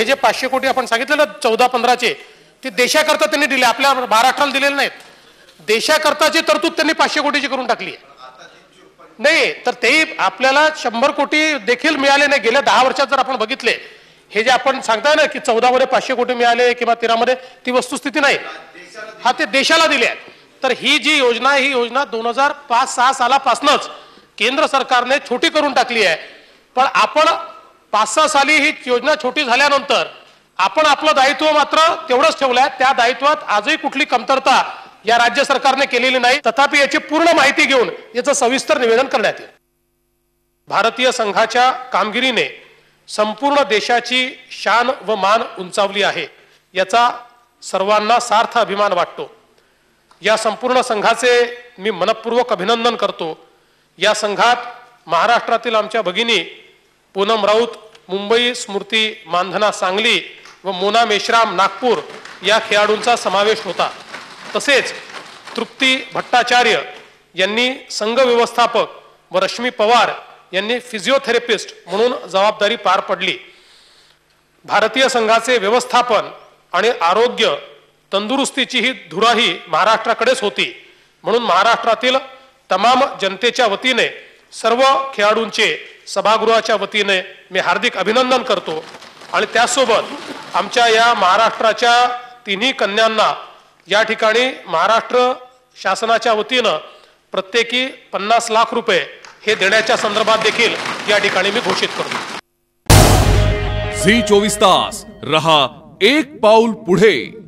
हे जे 500 कोटी आपण सांगितलं 14-15चे ते देशाकरता त्यांनी दिले, आपल्या महाराष्ट्राला दिलेले नाहीत. देशाकरताची तरतूद त्यांनी 500 कोटीची करून टाकली आहे. नाही तर ते आपल्याला 100 कोटी देखील मिळाले नाही. गेल्या 10 वर्षात जर आपण बघितले, हे जे आपण सांगताय ना की 14 मध्ये 500 कोटी मिळाले किंवा 13 मध्ये, ती वस्तुस्थिती नाही. हा ते देशाला दिले आहे. तर ही जी योजना आहे, ही योजना 2005-6 सालापासूनच केंद्र सरकारने छोटी करून टाकली आहे. पण आपण 5-6 साली ही योजना छोटी झाल्यानंतर आपण आपलं दायित्व मात्र तेवढंच ठेवलंय. त्या दायित्वात आजही कुठली कमतरता या राज्य सरकारने केलेली नाही. तथापि याची पूर्ण माहिती घेऊन याचं सविस्तर निवेदन करण्यात येईल. भारतीय संघाच्या कामगिरीने संपूर्ण देशाची शान व मान उंचावली आहे, याचा सर्वांना सार्थ अभिमान वाटतो. या संपूर्ण संघाचे मी मनपूर्वक अभिनंदन करतो. या संघात महाराष्ट्रातील आमच्या भगिनी पूनम राऊत मुंबई, स्मृती मानधना सांगली व मोना मेश्राम नागपूर या खेळाडूंचा समावेश होता. तसेच तृप्ती भट्टाचार्य यांनी संघ व्यवस्थापक व रश्मी पवार यांनी फिजिओथेरपिस्ट म्हणून जबाबदारी पार पडली. भारतीय संघाचे व्यवस्थापन आणि आरोग्य तंदुरुस्तीची ही धुराही महाराष्ट्राकडेच होती. म्हणून महाराष्ट्रातील तमाम जनतेच्या वतीने सर्व खेळाडूंचे सभागृहाच्या वतीने मी हार्दिक अभिनंदन करतो. आणि त्यासोबत आमच्या या महाराष्ट्राच्या तिन्ही कन्यांना या ठिकाणी महाराष्ट्र शासनाच्या वतीनं प्रत्येकी 50 लाख रुपये हे देण्याच्या संदर्भात देखील या ठिकाणी मी घोषित करतो. झी 24 तास रहा एक पाऊल पुढे.